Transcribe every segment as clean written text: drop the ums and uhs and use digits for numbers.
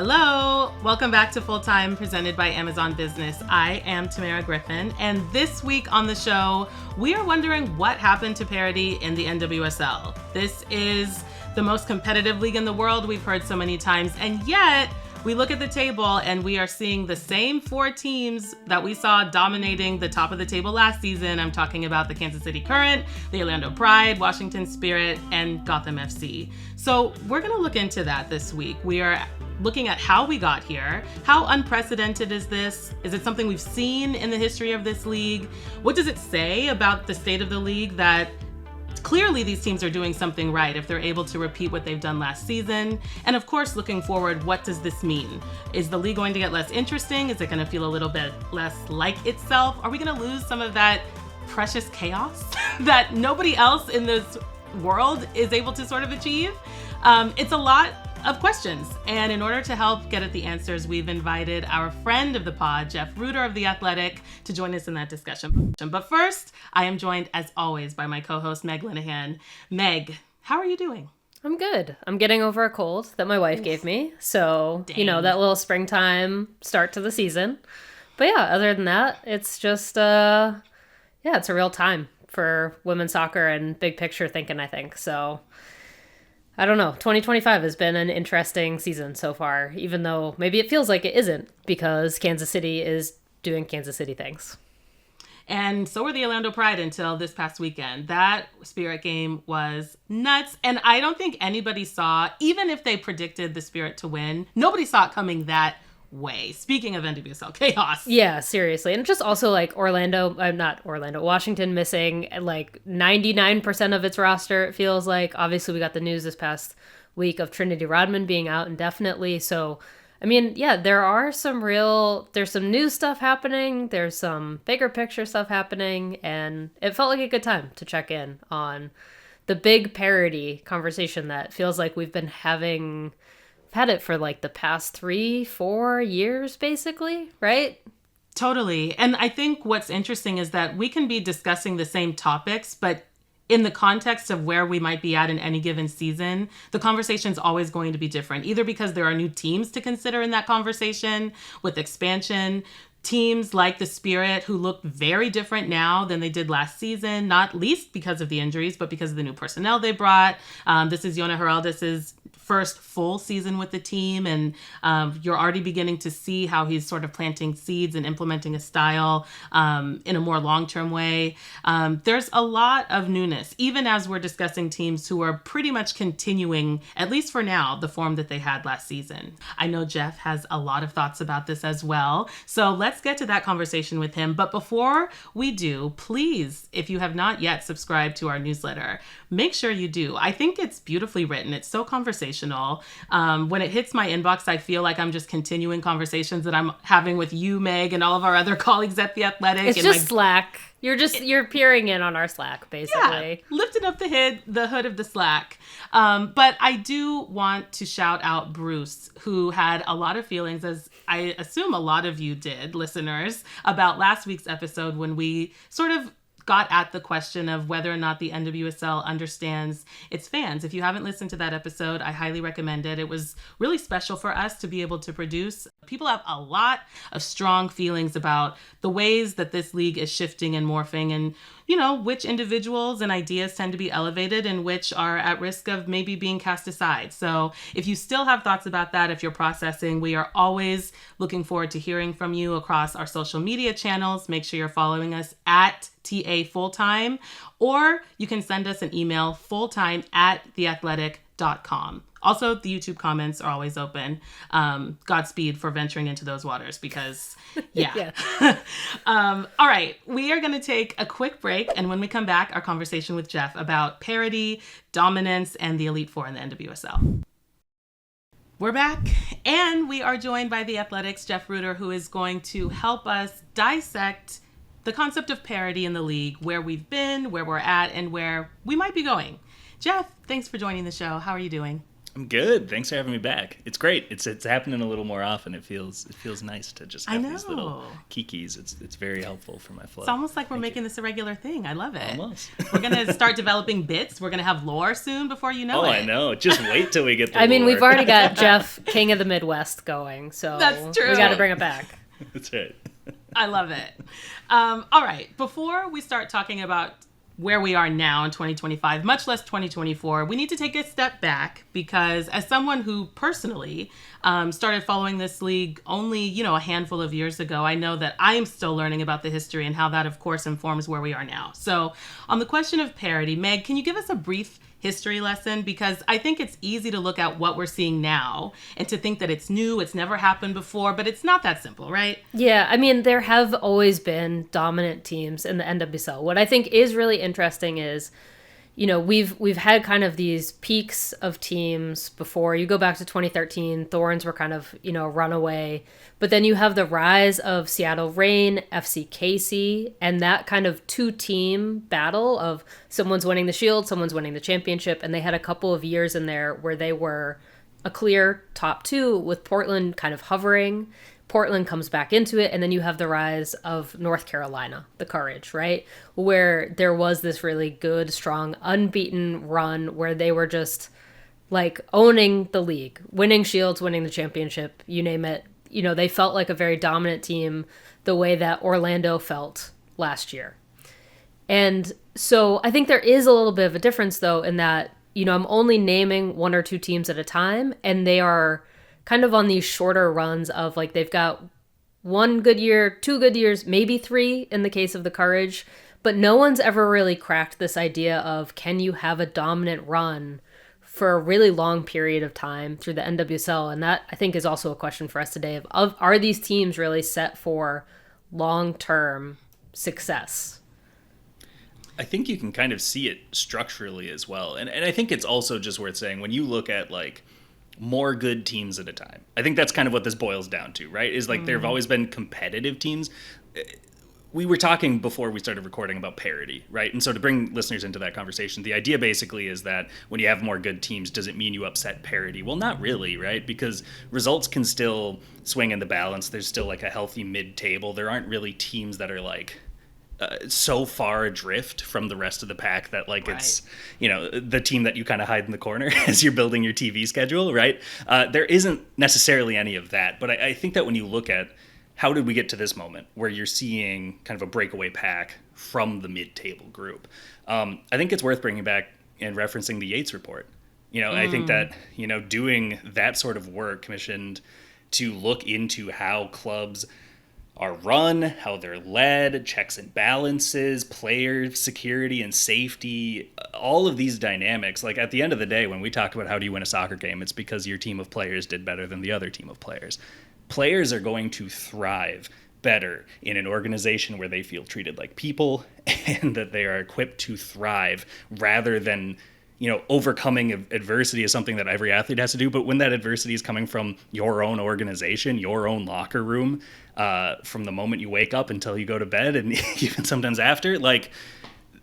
Hello, welcome back to Full Time presented by Amazon Business. I am Tamerra Griffin, and this week on the show, we are wondering what happened to parity in the NWSL. This is the most competitive league in the world, we've heard so many times, and yet we look at the table and we are seeing the same four teams that we saw dominating the top of the table last season. I'm talking about the Kansas City Current, the Orlando Pride, Washington Spirit, and Gotham FC. So we're going to look into that this week. We are looking at how we got here. How unprecedented is this? Is it something we've seen in the history of this league? What does it say about the state of the league that clearly these teams are doing something right if they're able to repeat what they've done last season? And of course, looking forward, what does this mean? Is the league going to get less interesting? Is it going to feel a little bit less like itself? Are we going to lose some of that precious chaos that nobody else in this world is able to sort of achieve? It's a lot of questions. And in order to help get at the answers, we've invited our friend of the pod, Jeff Rueter of The Athletic, to join us in that discussion. But first, I am joined, as always, by my co-host, Meg Linehan. Meg, how are you doing? I'm good. I'm getting over a cold that my wife gave me. So, Dang. that little springtime start to the season. But yeah, other than that, it's just, it's a real time for women's soccer and big picture thinking, I think. So I don't know. 2025 has been an interesting season so far, even though maybe it feels like it isn't because Kansas City is doing Kansas City things. And so were the Orlando Pride until this past weekend. That Spirit game was nuts. And I don't think anybody saw, even if they predicted the Spirit to win, nobody saw it coming that way. Speaking of NWSL chaos. Yeah, seriously. And just also like Washington missing like 99% of its roster, it feels like. Obviously, we got the news this past week of Trinity Rodman being out indefinitely. So, I mean, yeah, there's some new stuff happening. There's some bigger picture stuff happening. And it felt like a good time to check in on the big parity conversation that feels like we've had it for like the past 3-4 years, basically, right? Totally. And I think what's interesting is that we can be discussing the same topics, but in the context of where we might be at in any given season, the conversation is always going to be different, either because there are new teams to consider in that conversation with expansion, teams like the Spirit who look very different now than they did last season, not least because of the injuries, but because of the new personnel they brought. This is Yona Heraldez's first full season with the team, and you're already beginning to see how he's sort of planting seeds and implementing a style in a more long-term way. There's a lot of newness, even as we're discussing teams who are pretty much continuing, at least for now, the form that they had last season. I know Jeff has a lot of thoughts about this as well, so let's get to that conversation with him. But before we do, please, if you have not yet subscribed to our newsletter, make sure you do. I think it's beautifully written. It's so conversational. When it hits my inbox, I feel like I'm just continuing conversations that I'm having with you, Meg, and all of our other colleagues at The Athletic. It's just Slack. You're peering in on our Slack, basically. Yeah, lifting up the hood of the Slack. But I do want to shout out Bruce, who had a lot of feelings, as I assume a lot of you did, listeners, about last week's episode when we sort of got at the question of whether or not the NWSL understands its fans. If you haven't listened to that episode, I highly recommend it. It was really special for us to be able to produce. People have a lot of strong feelings about the ways that this league is shifting and morphing, and which individuals and ideas tend to be elevated and which are at risk of maybe being cast aside. So if you still have thoughts about that, if you're processing, we are always looking forward to hearing from you across our social media channels. Make sure you're following us at TA Fulltime, or you can send us an email, fulltime@theathletic.com. Also, the YouTube comments are always open. Godspeed for venturing into those waters because, yeah. All right, we are going to take a quick break. And when we come back, our conversation with Jeff about parity, dominance, and the Elite Four in the NWSL. We're back, and we are joined by The Athletic's Jeff Rueter, who is going to help us dissect the concept of parity in the league, where we've been, where we're at, and where we might be going. Jeff, thanks for joining the show. How are you doing? I'm good. Thanks for having me back. It's great. It's happening a little more often. It feels nice to just have these little kikis. It's very helpful for my flow. It's almost like we're making this a regular thing. I love it. Almost. We're going to start developing bits. We're going to have lore soon before you know it. Oh, I know. Just wait till we get the I mean, lore. we've already got Jeff, King of the Midwest, going, so That's true. we got to bring it back. That's right. I love it. All right. Before we start talking about where we are now in 2025, much less 2024, we need to take a step back because as someone who personally started following this league only, a handful of years ago, I know that I am still learning about the history and how that, of course, informs where we are now. So on the question of parity, Meg, can you give us a brief history lesson? Because I think it's easy to look at what we're seeing now and to think that it's new, it's never happened before, but it's not that simple, right? Yeah, I mean, there have always been dominant teams in the NWSL. What I think is really interesting is, we've had kind of these peaks of teams before. You go back to 2013, Thorns were kind of, runaway. But then you have the rise of Seattle Reign, FC Casey, and that kind of two-team battle of someone's winning the Shield, someone's winning the championship. And they had a couple of years in there where they were a clear top two with Portland kind of hovering. Portland comes back into it, and then you have the rise of North Carolina, the Courage, right? Where there was this really good, strong, unbeaten run where they were just like owning the league, winning Shields, winning the championship, you name it. They felt like a very dominant team the way that Orlando felt last year. And so I think there is a little bit of a difference, though, in that, I'm only naming one or two teams at a time, and they are kind of on these shorter runs of like they've got one good year, 2 good years, maybe 3 in the case of the Courage, but no one's ever really cracked this idea of can you have a dominant run for a really long period of time through the NWSL? And that I think is also a question for us today of are these teams really set for long-term success? I think you can kind of see it structurally as well. And I think it's also just worth saying when you look at like more good teams at a time. I think that's kind of what this boils down to, right? Is like there have always been competitive teams. We were talking before we started recording about parity, right? And so to bring listeners into that conversation, the idea basically is that when you have more good teams, does it mean you upset parity? Well, not really, right? Because results can still swing in the balance. There's still like a healthy mid-table. There aren't really teams that are like so far adrift from the rest of the pack that like it's the team that you kind of hide in the corner as you're building your TV schedule, right? There isn't necessarily any of that, but I think that when you look at how did we get to this moment where you're seeing kind of a breakaway pack from the mid-table group, I think it's worth bringing back and referencing the Yates report. I think that doing that sort of work commissioned to look into how clubs are run, how they're led, checks and balances, player security and safety, all of these dynamics. Like at the end of the day, when we talk about how do you win a soccer game, it's because your team of players did better than the other team of players. Players are going to thrive better in an organization where they feel treated like people and that they are equipped to thrive rather than overcoming adversity is something that every athlete has to do. But when that adversity is coming from your own organization, your own locker room, from the moment you wake up until you go to bed and even sometimes after, like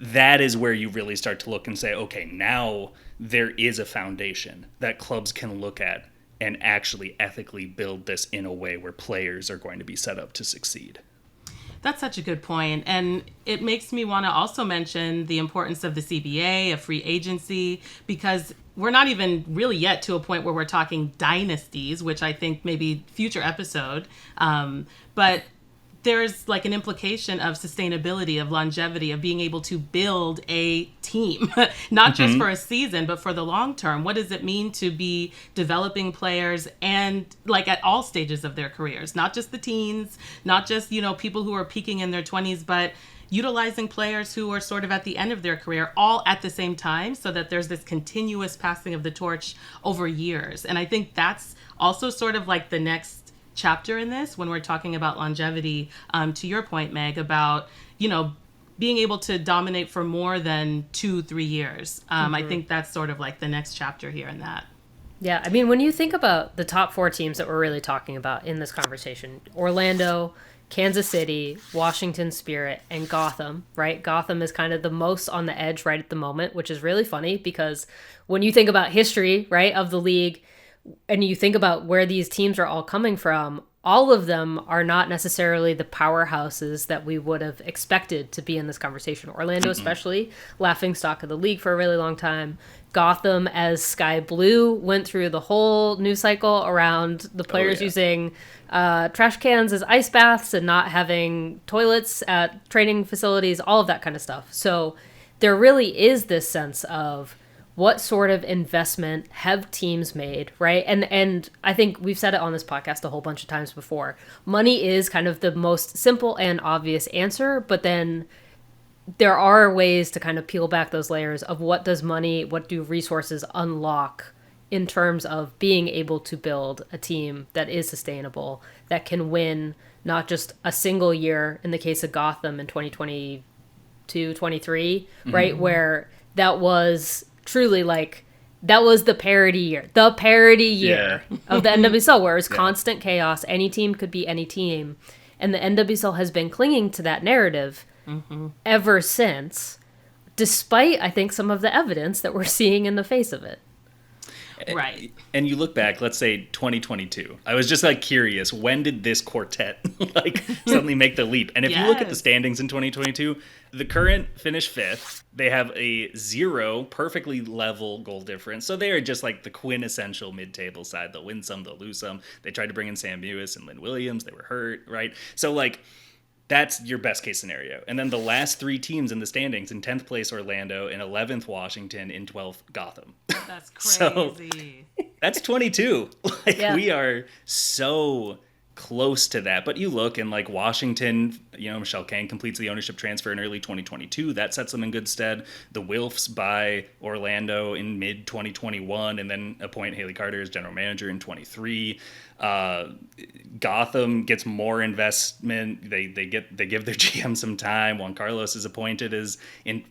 that is where you really start to look and say, okay, now there is a foundation that clubs can look at and actually ethically build this in a way where players are going to be set up to succeed. That's such a good point. And it makes me want to also mention the importance of the CBA, of free agency, because we're not even really yet to a point where we're talking dynasties, which I think maybe future episode. But there's like an implication of sustainability, of longevity, of being able to build a team, not just for a season, but for the long term. What does it mean to be developing players and like at all stages of their careers, not just the teens, not just, people who are peaking in their 20s, but utilizing players who are sort of at the end of their career all at the same time so that there's this continuous passing of the torch over years. And I think that's also sort of like the next chapter in this when we're talking about longevity, to your point, Meg, about, being able to dominate for more than 2-3 years. I think that's sort of like the next chapter here in that. Yeah, I mean, when you think about the top 4 teams that we're really talking about in this conversation, Orlando, Kansas City, Washington Spirit, and Gotham, right? Gotham is kind of the most on the edge right at the moment, which is really funny because when you think about history, right, of the league, and you think about where these teams are all coming from, all of them are not necessarily the powerhouses that we would have expected to be in this conversation. Orlando, especially, laughingstock of the league for a really long time. Gotham, as Sky Blue, went through the whole news cycle around the players using trash cans as ice baths and not having toilets at training facilities, all of that kind of stuff. So there really is this sense of what sort of investment have teams made, right? And I think we've said it on this podcast a whole bunch of times before. Money is kind of the most simple and obvious answer, but then there are ways to kind of peel back those layers of what does money, what do resources unlock in terms of being able to build a team that is sustainable, that can win not just a single year in the case of Gotham in 2022, 23, right? Where that was truly like, that was the parity year of the NWSL, where it was constant chaos. Any team could be any team. And the NWSL has been clinging to that narrative ever since, despite, I think, some of the evidence that we're seeing in the face of it. Right. And you look back, let's say 2022. I was just like curious, when did this quartet like suddenly make the leap? And if you look at the standings in 2022, the current finish 5th. They have a 0 perfectly level goal difference. So they are just like the quintessential mid-table side. They'll win some, they'll lose some. They tried to bring in Sam Mewis and Lynn Williams. They were hurt, right? So like, that's your best case scenario. And then the last 3 teams in the standings, in 10th place Orlando, in 11th Washington, in 12th Gotham. That's So crazy. that's 22. We are so close to that. But you look, and like Washington, Michelle Kang completes the ownership transfer in early 2022. That sets them in good stead. The Wilfs buy Orlando in mid 2021 and then appoint Haley Carter as general manager in 23. Gotham gets more investment. They give their GM some time. Juan Carlos is appointed as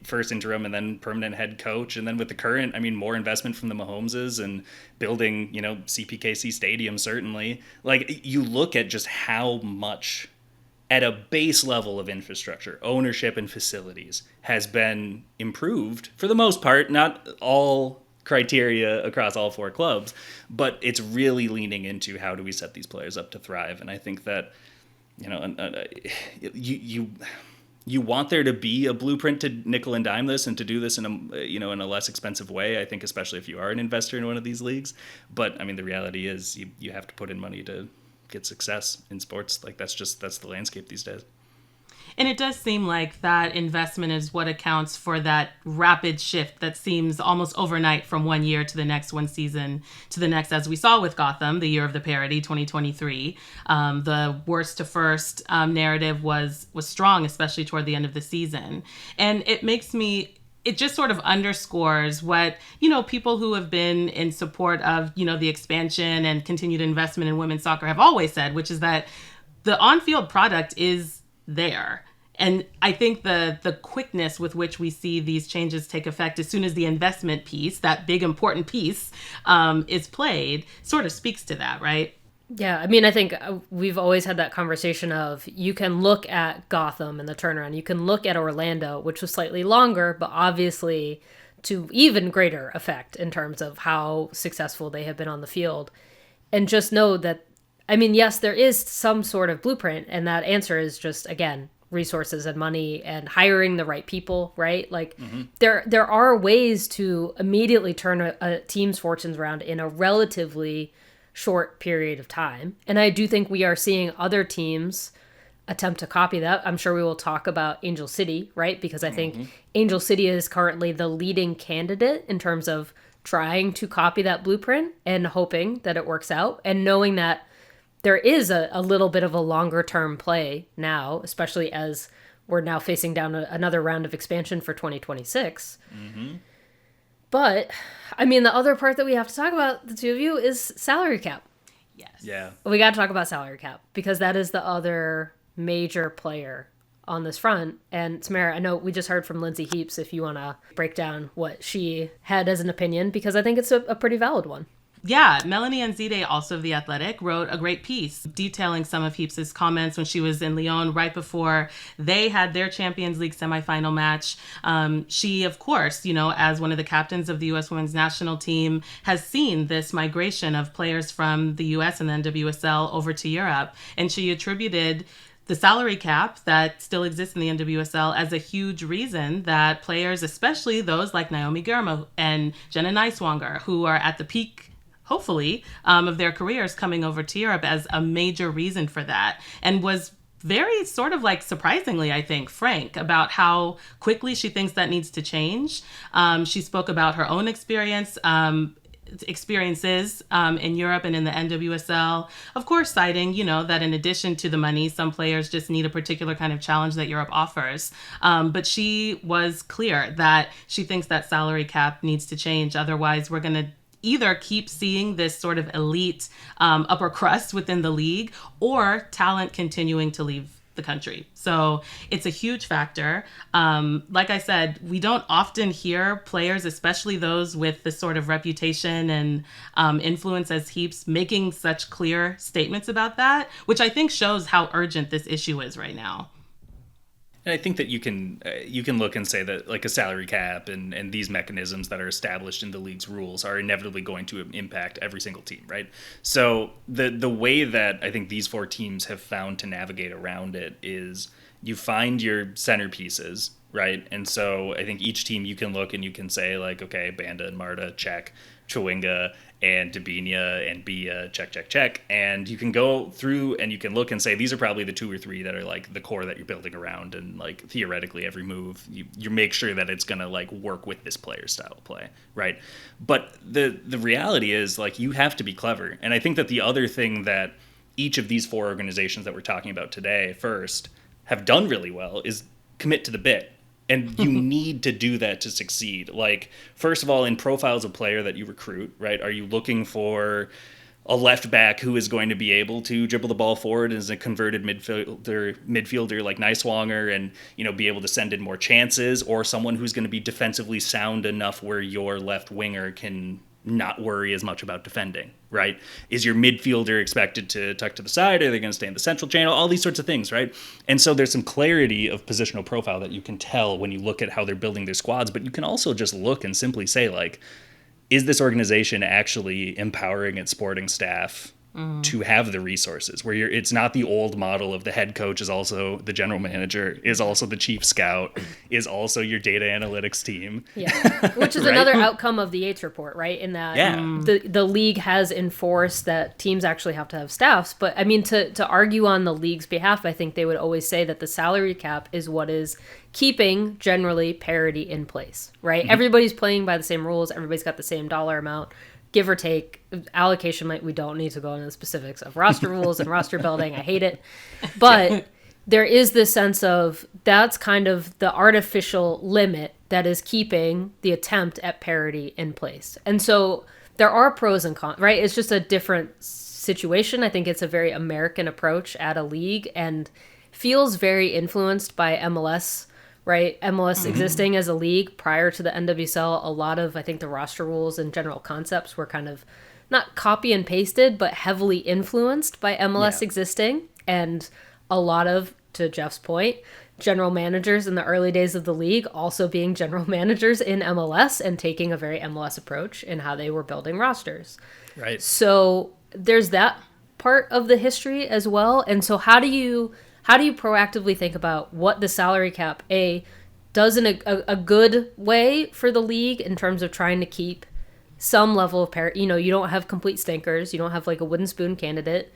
first interim and then permanent head coach. And then with the current, more investment from the Mahomeses and building, CPKC Stadium, certainly. Like, you look at just how much at a base level of infrastructure, ownership and facilities has been improved for the most part, not all criteria across all 4 clubs, but it's really leaning into how do we set these players up to thrive. And I think that, you want there to be a blueprint to nickel and dime this and to do this in a less expensive way. I think, especially if you are an investor in one of these leagues. But the reality is you have to put in money to get success in sports. Like, that's the landscape these days. And it does seem like that investment is what accounts for that rapid shift that seems almost overnight from one year to the next, one season to the next, as we saw with Gotham, the year of the parity, 2023. The worst to first narrative was strong, especially toward the end of the season. And it just sort of underscores what, people who have been in support of, the expansion and continued investment in women's soccer have always said, which is that the on-field product is there. And I think the quickness with which we see these changes take effect as soon as the investment piece, that big important piece, is played, sort of speaks to that, right? Yeah, I think we've always had that conversation of, you can look at Gotham and the turnaround, you can look at Orlando, which was slightly longer, but obviously to even greater effect in terms of how successful they have been on the field, and just know that, yes, there is some sort of blueprint, and that answer is just, again, resources and money and hiring the right people, right? Like, there are ways to immediately turn a team's fortunes around in a relatively short period of time. And I do think we are seeing other teams attempt to copy that. I'm sure we will talk about Angel City, right? Because I think Angel City is currently the leading candidate in terms of trying to copy that blueprint and hoping that it works out, and knowing that there is a little bit of a longer term play now, especially as we're now facing down another round of expansion for 2026. But, the other part that we have to talk about, the two of you, is salary cap. Yes. Yeah. We got to talk about salary cap, because that is the other major player on this front. And Tamerra, I know we just heard from Lindsay Heaps, if you want to break down what she had as an opinion, because I think it's a pretty valid one. Yeah, Melanie Anzide, also of The Athletic, wrote a great piece detailing some of Heaps' comments when she was in Lyon right before they had their Champions League semifinal match. She, of course, as one of the captains of the U.S. women's national team, has seen this migration of players from the U.S. and the NWSL over to Europe. And she attributed the salary cap that still exists in the NWSL as a huge reason that players, especially those like Naomi Girma and Jenna Neiswanger, who are at the peak, hopefully, of their careers coming over to Europe, as a major reason for that, and was very sort of like surprisingly, I think, frank about how quickly she thinks that needs to change. She spoke about her own experiences in Europe and in the NWSL, of course, citing, that in addition to the money, some players just need a particular kind of challenge that Europe offers. But she was clear that she thinks that salary cap needs to change. Otherwise, we're going to either keep seeing this sort of elite upper crust within the league, or talent continuing to leave the country. So it's a huge factor. Like I said, we don't often hear players, especially those with this sort of reputation and influence as Heaps, making such clear statements about that, which I think shows how urgent this issue is right now. And I think that you can look and say that like a salary cap and these mechanisms that are established in the league's rules are inevitably going to impact every single team, right? So the way that I think these four teams have found to navigate around it is you find your centerpieces, right? And so I think each team you can look and you can say like, okay, Banda and Marta, check. Chawinga and Dabinia and Bia, check. And you can go through and you can look and say, these are probably the two or three that are like the core that you're building around. And like theoretically every move, you make sure that it's going to like work with this player style of play. Right. But the reality is like, you have to be clever. And I think that the other thing that each of these four organizations that we're talking about today first have done really well is commit to the bit. And you need to do that to succeed. Like, first of all, in profiles of player that you recruit, right? Are you looking for a left back who is going to be able to dribble the ball forward as a converted midfielder like Neiswanger and, be able to send in more chances, or someone who's going to be defensively sound enough where your left winger can not worry as much about defending, right? Is your midfielder expected to tuck to the side? Are they going to stay in the central channel? All these sorts of things, right? And so there's some clarity of positional profile that you can tell when you look at how they're building their squads, but you can also just look and simply say, like, is this organization actually empowering its sporting staff to have the resources where it's not the old model of the head coach is also the general manager, is also the chief scout, is also your data analytics team. Yeah, which is right? Another outcome of the Yates report, right? In that the league has enforced that teams actually have to have staffs. But I mean, to argue on the league's behalf, I think they would always say that the salary cap is what is keeping generally parity in place, right? Mm-hmm. Everybody's playing by the same rules. Everybody's got the same dollar amount. Give or take, allocation, we don't need to go into the specifics of roster rules and roster building. I hate it. But there is this sense of that's kind of the artificial limit that is keeping the attempt at parity in place. And so there are pros and cons, right? It's just a different situation. I think it's a very American approach at a league and feels very influenced by MLS, right? MLS existing as a league prior to the NWSL, a lot of, I think, the roster rules and general concepts were kind of not copy and pasted, but heavily influenced by MLS existing. And a lot of, to Jeff's point, general managers in the early days of the league also being general managers in MLS and taking a very MLS approach in how they were building rosters. Right. So there's that part of the history as well. And so how do you proactively think about what the salary cap does in a good way for the league in terms of trying to keep some level of parity? You don't have complete stinkers. You don't have like a wooden spoon candidate.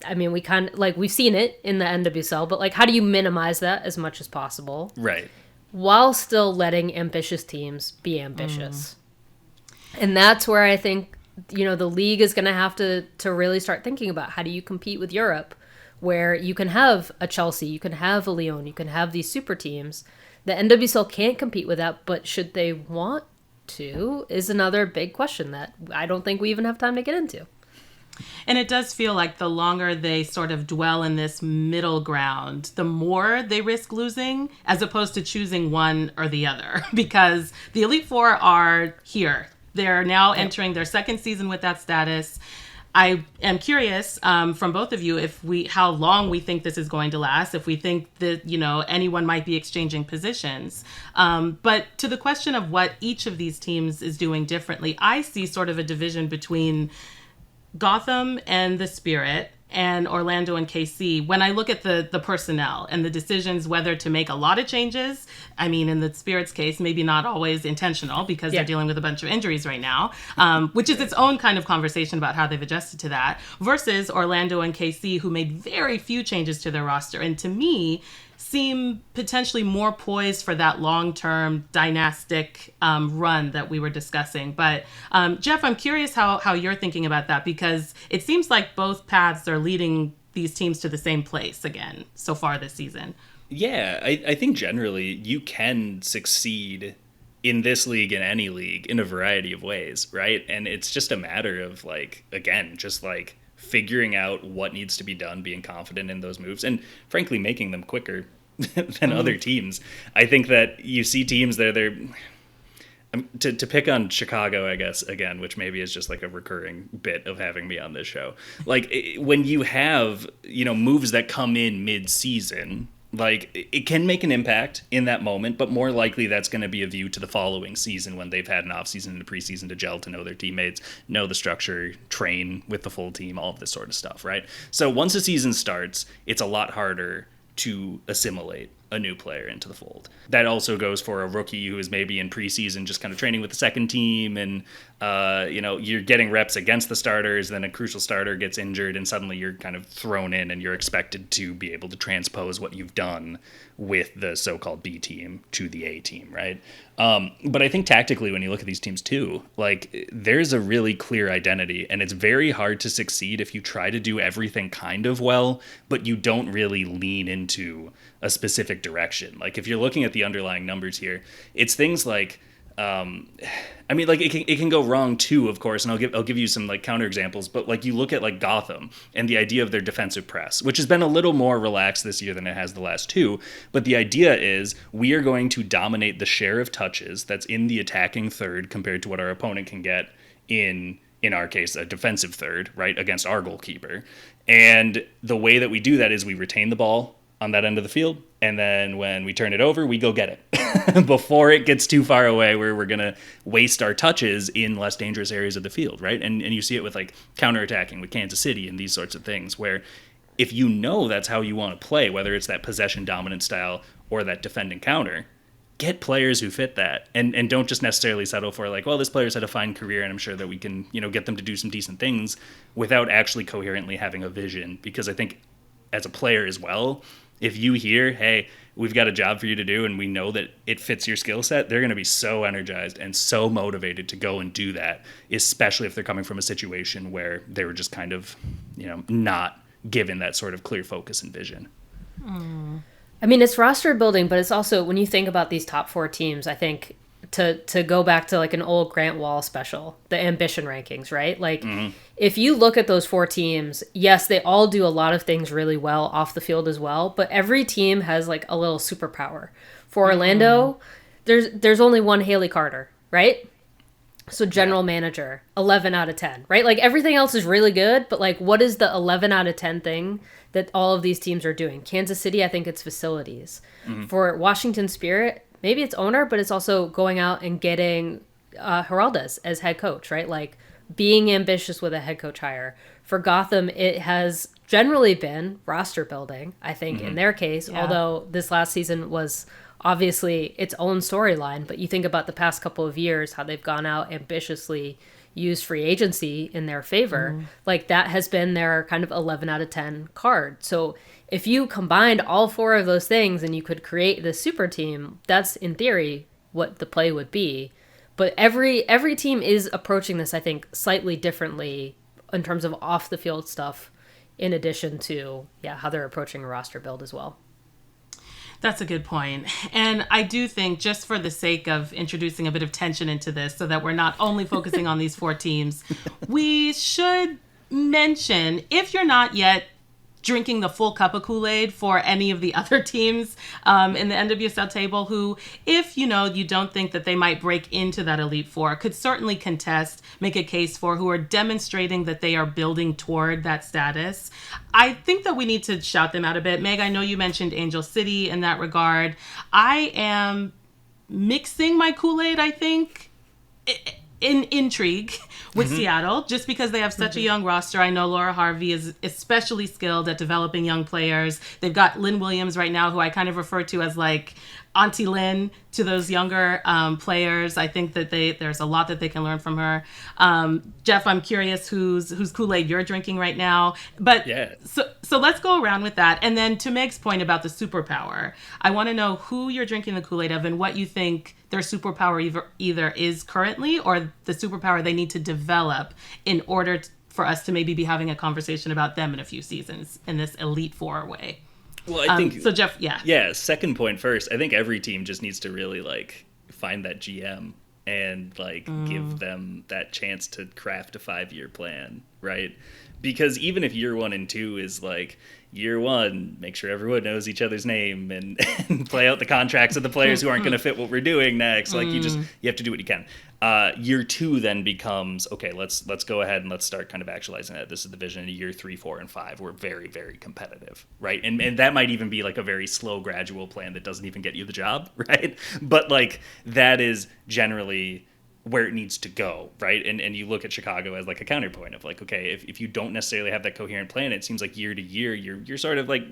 I mean, we kind of like we've seen it in the NWSL, but like, how do you minimize that as much as possible? Right. While still letting ambitious teams be ambitious. And that's where I think, the league is going to have to really start thinking about how do you compete with Europe, where you can have a Chelsea, you can have a Lyon, you can have these super teams. The NWSL can't compete with that, but should they want to is another big question that I don't think we even have time to get into. And it does feel like the longer they sort of dwell in this middle ground, the more they risk losing, as opposed to choosing one or the other. Because the Elite Four are here They're now entering their second season with that status. I am curious from both of you how long we think this is going to last, if we think that, anyone might be exchanging positions. But to the question of what each of these teams is doing differently, I see sort of a division between Gotham and the Spirit and Orlando and KC. When I look at the personnel and the decisions whether to make a lot of changes, I mean, in the Spirit's case, maybe not always intentional because they're dealing with a bunch of injuries right now, which is its own kind of conversation about how they've adjusted to that, versus Orlando and KC, who made very few changes to their roster. And to me, seem potentially more poised for that long-term dynastic run that we were discussing. But Jeff, I'm curious how you're thinking about that, because it seems like both paths are leading these teams to the same place again so far this season. Yeah, I think generally you can succeed in this league, in any league, in a variety of ways, right? And it's just a matter of, figuring out what needs to be done, being confident in those moves, and frankly making them quicker than other teams. I think that you see teams that they're to pick on Chicago, I guess, again, which maybe is just like a recurring bit of having me on this show. When you have, moves that come in mid-season, it can make an impact in that moment, but more likely that's going to be a view to the following season when they've had an offseason and a preseason to gel, to know their teammates, know the structure, train with the full team, all of this sort of stuff, right? So once the season starts, it's a lot harder to assimilate a new player into the fold. That also goes for a rookie who is maybe in preseason just kind of training with the second team, and you're getting reps against the starters, then a crucial starter gets injured and suddenly you're kind of thrown in and you're expected to be able to transpose what you've done with the so-called B team to the A team, right? But I think tactically, when you look at these teams too, there's a really clear identity, and it's very hard to succeed if you try to do everything kind of well, but you don't really lean into a specific direction. If you're looking at the underlying numbers here, it's things like, it can go wrong too, of course, and I'll give you some counter examples, but you look at Gotham and the idea of their defensive press, which has been a little more relaxed this year than it has the last two, but the idea is we are going to dominate the share of touches that's in the attacking third compared to what our opponent can get in our case, a defensive third, right, against our goalkeeper. And the way that we do that is we retain the ball on that end of the field, and then when we turn it over, we go get it before it gets too far away where we're going to waste our touches in less dangerous areas of the field, right? And you see it with counterattacking with Kansas City and these sorts of things, where if you know that's how you want to play, whether it's that possession dominant style or that defending counter, get players who fit that, and don't just necessarily settle for this player's had a fine career and I'm sure that we can get them to do some decent things without actually coherently having a vision. Because I think as a player as well, if you hear, hey, we've got a job for you to do and we know that it fits your skill set, they're going to be so energized and so motivated to go and do that, especially if they're coming from a situation where they were just kind of, not given that sort of clear focus and vision. I mean, it's roster building, but it's also, when you think about these top four teams, I think to go back to an old Grant Wall special, the ambition rankings, right? If you look at those four teams, yes, they all do a lot of things really well off the field as well, but every team has a little superpower. For Orlando, there's only one Haley Carter, right? So general manager, 11 out of 10, right? Everything else is really good, but what is the 11 out of 10 thing that all of these teams are doing? Kansas City, I think it's facilities. For Washington Spirit, maybe it's owner, but it's also going out and getting Geraldes as head coach, right? Being ambitious with a head coach hire. For Gotham, it has generally been roster building, I think, in their case, although this last season was obviously its own storyline. But you think about the past couple of years, how they've gone out ambitiously, used free agency in their favor. That has been their kind of 11 out of 10 card. So if you combined all four of those things and you could create the super team, that's in theory what the play would be. But every team is approaching this, I think, slightly differently in terms of off the field stuff, in addition to how they're approaching a roster build as well. That's a good point. And I do think, just for the sake of introducing a bit of tension into this so that we're not only focusing on these four teams, we should mention, if you're not yet drinking the full cup of Kool-Aid for any of the other teams in the NWSL table who, if you don't think that they might break into that Elite Four, could certainly contest, make a case for, who are demonstrating that they are building toward that status. I think that we need to shout them out a bit. Meg, I know you mentioned Angel City in that regard. I am mixing my Kool-Aid, I think, in intrigue with Seattle, just because they have such a young roster. I know Laura Harvey is especially skilled at developing young players. They've got Lynn Williams right now, who I kind of refer to as like Auntie Lynn to those younger players. I think that there's a lot that they can learn from her. Jeff, I'm curious whose Kool-Aid you're drinking right now. But yeah. So let's go around with that. And then to Meg's point about the superpower, I want to know who you're drinking the Kool-Aid of and what you think their superpower either is currently or the superpower they need to develop in order for us to maybe be having a conversation about them in a few seasons in this Elite Four way. Well, I think so. Jeff, yeah. Yeah. Second point first. I think every team just needs to really like find that GM and like give them that chance to craft a 5-year plan, right? Because even if year 1 and 2 is like year 1, make sure everyone knows each other's name and play out the contracts of the players who aren't going to fit what we're doing next. Like you have to do what you can. Year 2 then becomes, okay, let's go ahead and let's start kind of actualizing that. This is the vision. Year 3, 4, and 5, we're very, very competitive, right? And that might even be like a very slow, gradual plan that doesn't even get you the job, right? But like that is generally where it needs to go, right? And you look at Chicago as like a counterpoint of like, okay, if you don't necessarily have that coherent plan, it seems like year to year you're sort of like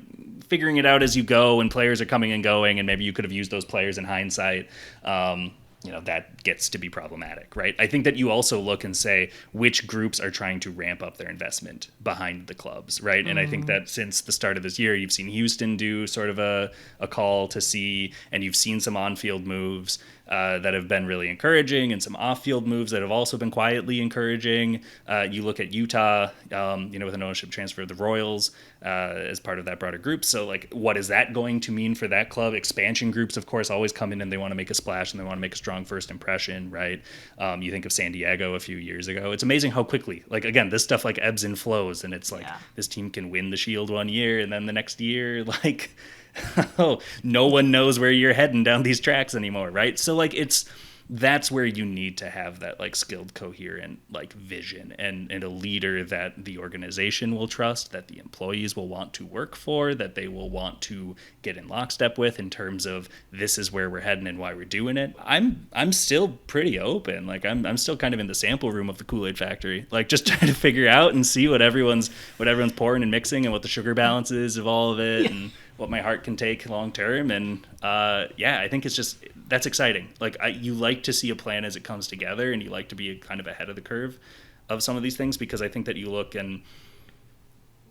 figuring it out as you go, and players are coming and going, and maybe you could have used those players in hindsight. That gets to be problematic, right? I think that you also look and say which groups are trying to ramp up their investment behind the clubs, right? And I think that since the start of this year, you've seen Houston do sort of a call to see, and you've seen some on-field moves that have been really encouraging, and some off-field moves that have also been quietly encouraging. You look at Utah, with an ownership transfer of the Royals as part of that broader group. So, like, what is that going to mean for that club? Expansion groups, of course, always come in and they want to make a splash and they want to make a strong first impression, right? You think of San Diego a few years ago. It's amazing how quickly, like, again, this stuff like ebbs and flows, and it's like this team can win the Shield one year and then the next year, like, oh, no one knows where you're heading down these tracks anymore, right? So like that's where you need to have that like skilled, coherent like vision and a leader that the organization will trust, that the employees will want to work for, that they will want to get in lockstep with in terms of this is where we're heading and why we're doing it. I'm still pretty open. Like I'm still kind of in the sample room of the Kool-Aid factory, like just trying to figure out and see what everyone's pouring and mixing and what the sugar balance is of all of it and what my heart can take long term. And I think it's just, that's exciting. Like you like to see a plan as it comes together, and you like to be kind of ahead of the curve of some of these things, because I think that you look, and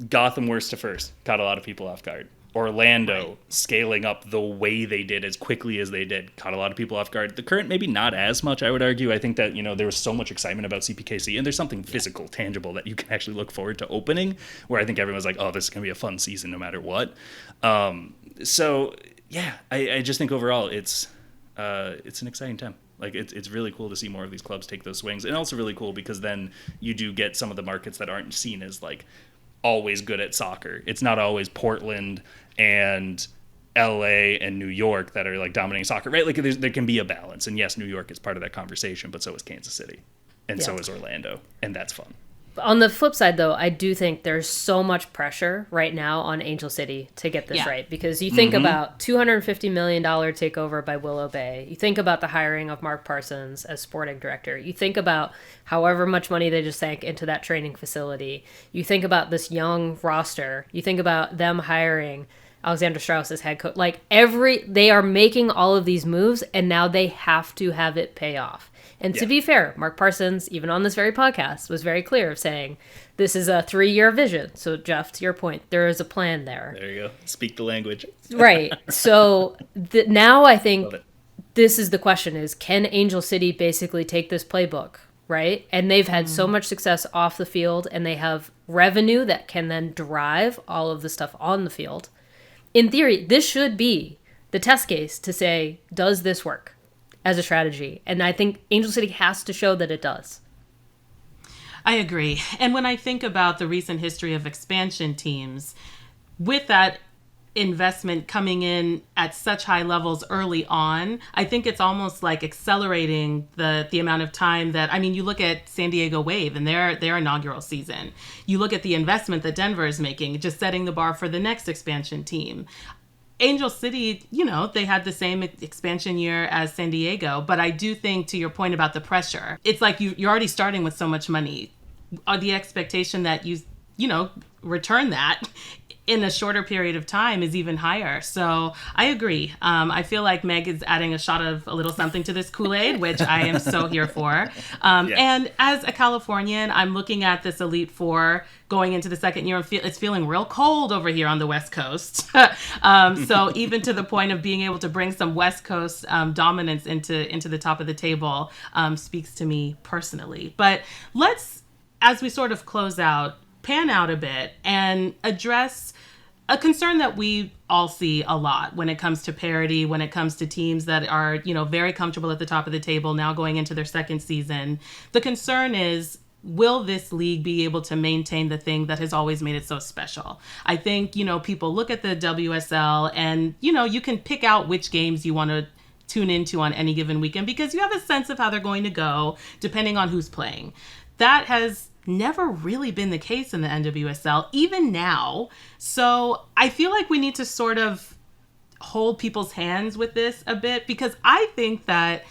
Gotham worst to first caught a lot of people off guard. Orlando scaling up the way they did as quickly as they did caught a lot of people off guard. The Current, maybe not as much, I would argue. I think that, there was so much excitement about CPKC, and there's something physical, tangible that you can actually look forward to opening, where I think everyone's like, oh, this is going to be a fun season no matter what. I just think overall it's an exciting time. Like it's really cool to see more of these clubs take those swings, and also really cool because then you do get some of the markets that aren't seen as like always good at soccer. It's not always Portland and LA and New York that are like dominating soccer, right? Like there can be a balance, and yes, New York is part of that conversation, but so is Kansas City, and so is Orlando, and that's fun. On the flip side, though, I do think there's so much pressure right now on Angel City to get this right, because you think about $250 million takeover by Willow Bay. You think about the hiring of Mark Parsons as sporting director. You think about however much money they just sank into that training facility. You think about this young roster. You think about them hiring Alexander Strauss as head coach. Like they are making all of these moves, and now they have to have it pay off. And to be fair, Mark Parsons, even on this very podcast, was very clear of saying, this is a 3-year vision. So, Jeff, to your point, there is a plan there. There you go. Speak the language. Right. So now I think this is the question is, can Angel City basically take this playbook, right? And they've had so much success off the field, and they have revenue that can then drive all of the stuff on the field. In theory, this should be the test case to say, does this work as a strategy? And I think Angel City has to show that it does. I agree. And when I think about the recent history of expansion teams, with that investment coming in at such high levels early on, I think it's almost like accelerating the amount of time that, I mean, you look at San Diego Wave and their inaugural season. You look at the investment that Denver is making, just setting the bar for the next expansion team. Angel City, you know, they had the same expansion year as San Diego, but I do think, to your point about the pressure, it's like you're already starting with so much money. The expectation that you know, return that in a shorter period of time is even higher. So I agree. I feel like Meg is adding a shot of a little something to this Kool-Aid, which I am so here for. And as a Californian, I'm looking at this Elite Four going into the second year. It's feeling real cold over here on the West Coast. So even to the point of being able to bring some West Coast dominance into the top of the table speaks to me personally. But let's, as we sort of close out, pan out a bit and address a concern that we all see a lot when it comes to parity, when it comes to teams that are, you know, very comfortable at the top of the table now going into their second season. The concern is, will this league be able to maintain the thing that has always made it so special? I think, you know, people look at the WSL and, you know, you can pick out which games you want to tune into on any given weekend because you have a sense of how they're going to go depending on who's playing. That has never really been the case in the NWSL, even now. So I feel like we need to sort of hold people's hands with this a bit, because I think that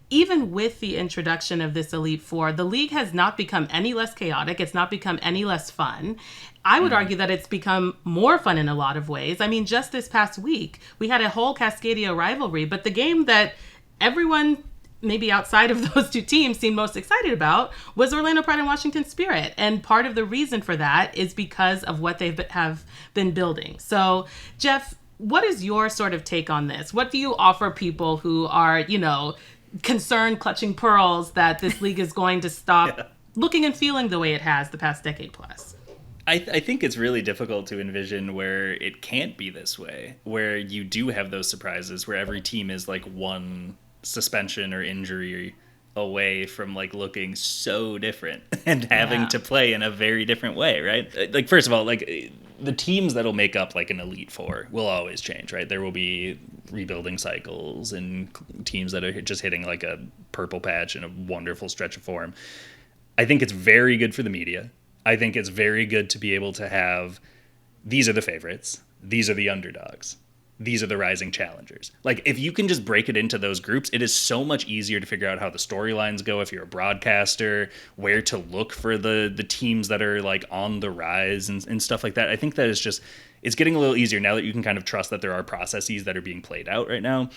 even with the introduction of this Elite Four, the league has not become any less chaotic. It's not become any less fun. I would argue that it's become more fun in a lot of ways. I mean, just this past week, we had a whole Cascadia rivalry, but the game that everyone maybe outside of those two teams seemed most excited about was Orlando Pride and Washington Spirit. And part of the reason for that is because of what they have been building. So, Jeff, what is your sort of take on this? What do you offer people who are, you know, concerned, clutching pearls that this league is going to stop looking and feeling the way it has the past decade plus? I think it's really difficult to envision where it can't be this way, where you do have those surprises, where every team is like one suspension or injury away from like looking so different and having to play in a very different way, right? Like, first of all, like the teams that'll make up like an Elite Four will always change, right? There will be rebuilding cycles and teams that are just hitting like a purple patch in a wonderful stretch of form. I think it's very good for the media. I think it's very good to be able to have, these are the favorites, these are the underdogs, these are the rising challengers. Like, if you can just break it into those groups, it is so much easier to figure out how the storylines go if you're a broadcaster, where to look for the teams that are like on the rise and stuff like that. I think that is just, it's getting a little easier now that you can kind of trust that there are processes that are being played out right now.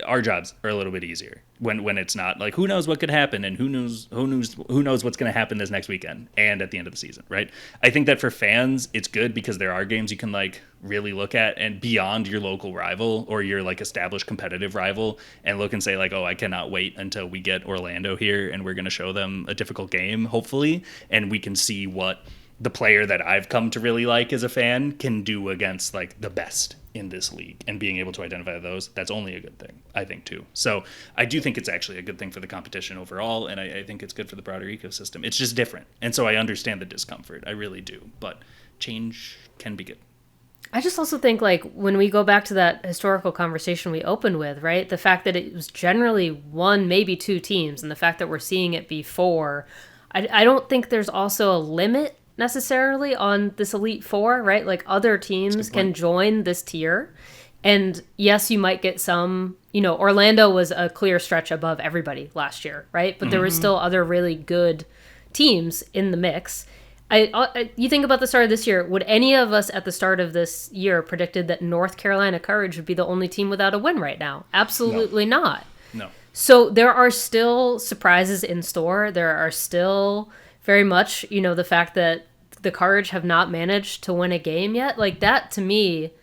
Our jobs are a little bit easier when it's not like, who knows what could happen and who knows what's going to happen this next weekend and at the end of the season, right? I think that for fans, it's good because there are games you can like really look at and beyond your local rival or your like established competitive rival and look and say like, oh, I cannot wait until we get Orlando here and we're going to show them a difficult game, hopefully, and we can see what the player that I've come to really like as a fan can do against like the best in this league, and being able to identify those, that's only a good thing, I think, too. So I do think it's actually a good thing for the competition overall, and I think it's good for the broader ecosystem. It's just different. And so I understand the discomfort. I really do. But change can be good. I just also think, like, when we go back to that historical conversation we opened with, right, the fact that it was generally one, maybe two teams, and the fact that we're seeing it be four, I don't think there's also a limit necessarily on this Elite Four, right? Like, other teams can join this tier. And yes, you might get some, you know, Orlando was a clear stretch above everybody last year, right? But there was still other really good teams in the mix. You think about the start of this year, would any of us at the start of this year predicted that North Carolina Courage would be the only team without a win right now? Absolutely not. No. So there are still surprises in store. There are still very much, you know, the fact that the Courage have not managed to win a game yet. Like, that, to me,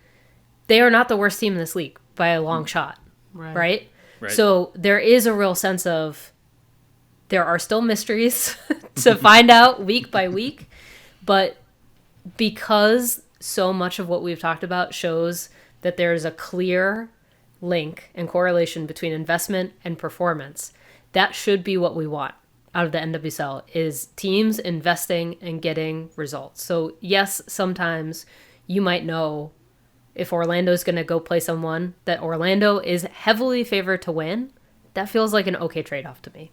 they are not the worst team in this league by a long shot, right? So there is a real sense of there are still mysteries to find out week by week. But because so much of what we've talked about shows that there's a clear link and correlation between investment and performance, that should be what we want out of the NWSL, is teams investing and getting results. So yes, sometimes you might know if Orlando's going to go play someone that Orlando is heavily favored to win. That feels like an okay trade-off to me.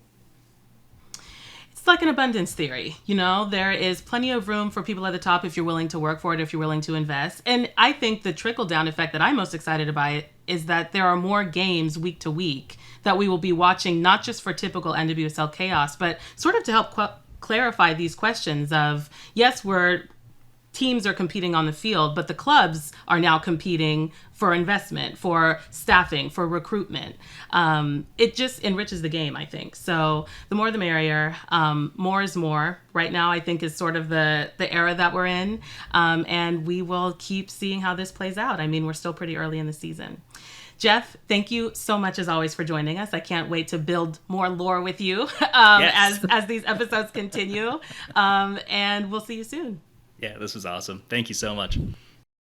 It's like an abundance theory. There is plenty of room for people at the top if you're willing to work for it, if you're willing to invest. And I think the trickle-down effect that I'm most excited about is that there are more games week to week that we will be watching, not just for typical NWSL chaos, but sort of to help clarify these questions of, yes, teams are competing on the field, but the clubs are now competing for investment, for staffing, for recruitment. It just enriches the game, I think. So the more the merrier. More is more. Right now, I think, is sort of the era that we're in. And we will keep seeing how this plays out. I mean, we're still pretty early in the season. Jeff, thank you so much, as always, for joining us. I can't wait to build more lore with you Yes. as these episodes continue. And we'll see you soon. Yeah, this was awesome. Thank you so much.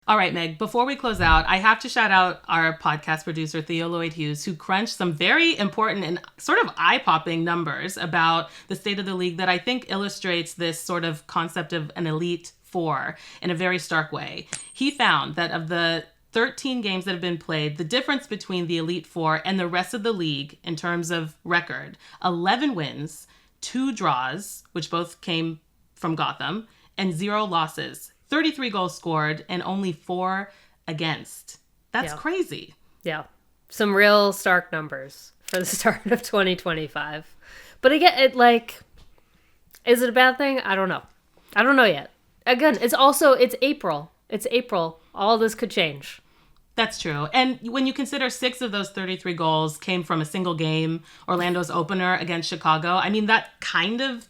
All right, Meg, before we close out, I have to shout out our podcast producer, Theo Lloyd-Hughes, who crunched some very important and sort of eye-popping numbers about the state of the league that I think illustrates this sort of concept of an Elite Four in a very stark way. He found that of the 13 games that have been played, the difference between the Elite Four and the rest of the league in terms of record, 11 wins, 2 draws, which both came from Gotham, and 0 losses, 33 goals scored, and only 4 against. That's crazy. Yeah. Some real stark numbers for the start of 2025. But again, is it a bad thing? I don't know. I don't know yet. Again, it's April. It's April. All this could change. That's true. And when you consider 6 of those 33 goals came from a single game, Orlando's opener against Chicago, I mean, that kind of...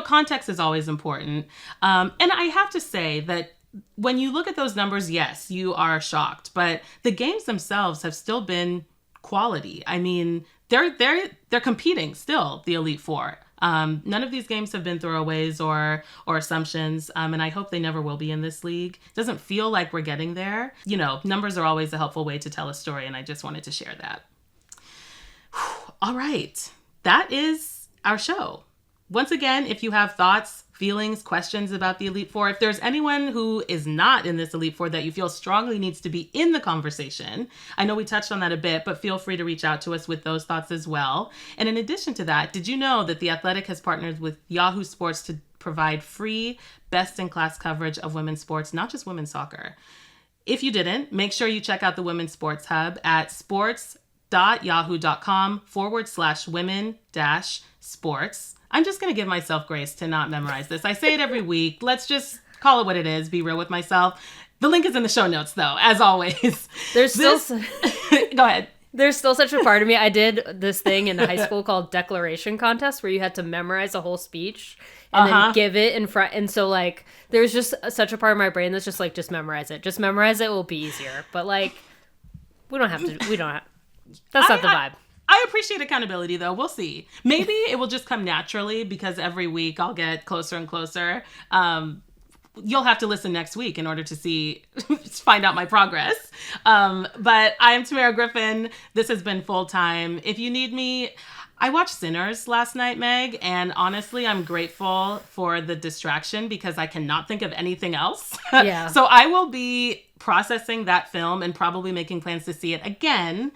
context is always important. And I have to say that when you look at those numbers, yes, you are shocked. But the games themselves have still been quality. I mean, they're competing still, the Elite Four. None of these games have been throwaways or assumptions, and I hope they never will be in this league. It doesn't feel like we're getting there. Numbers are always a helpful way to tell a story, and I just wanted to share that. All right. That is our show. Once again, if you have thoughts, feelings, questions about the Elite Four, if there's anyone who is not in this Elite Four that you feel strongly needs to be in the conversation, I know we touched on that a bit, but feel free to reach out to us with those thoughts as well. And in addition to that, did you know that The Athletic has partnered with Yahoo Sports to provide free, best-in-class coverage of women's sports, not just women's soccer? If you didn't, make sure you check out the Women's Sports Hub at sports.yahoo.com/women-sports. I'm just going to give myself grace to not memorize this. I say it every week. Let's just call it what it is. Be real with myself. The link is in the show notes, though, as always. Go ahead. There's still such a part of me. I did this thing in high school called Declaration Contest where you had to memorize a whole speech and then give it in front. And so, there's just such a part of my brain that's just just memorize it. Just memorize it will be easier. But, we don't have to. That's not the vibe. I appreciate accountability, though. We'll see. Maybe it will just come naturally because every week I'll get closer and closer. You'll have to listen next week in order to find out my progress. But I am Tamerra Griffin. This has been Full Time. If you need me, I watched Sinners last night, Meg, and honestly, I'm grateful for the distraction because I cannot think of anything else. Yeah. So I will be processing that film and probably making plans to see it again.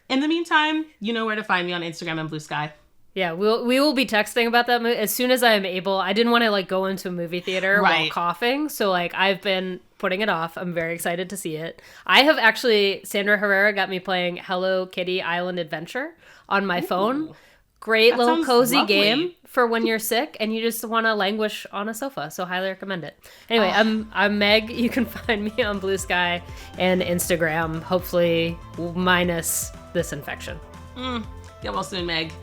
In the meantime, you know where to find me on Instagram and Blue Sky. Yeah, we will be texting about that movie as soon as I am able. I didn't want to go into a movie theater while coughing, so I've been putting it off. I'm very excited to see it. I have actually, Sandra Herrera got me playing Hello Kitty Island Adventure on my phone. Great little cozy game for when you're sick and you just want to languish on a sofa. So highly recommend it. Anyway, I'm Meg. You can find me on Blue Sky and Instagram, hopefully minus this infection. Get well soon, Meg.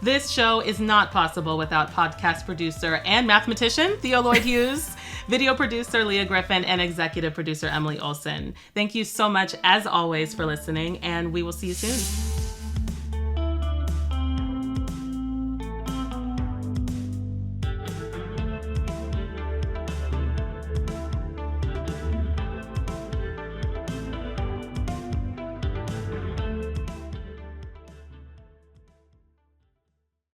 This show is not possible without podcast producer and mathematician Theo Lloyd-Hughes, video producer Leah Griffin, and executive producer Emily Olson. Thank you so much, as always, for listening, and we will see you soon.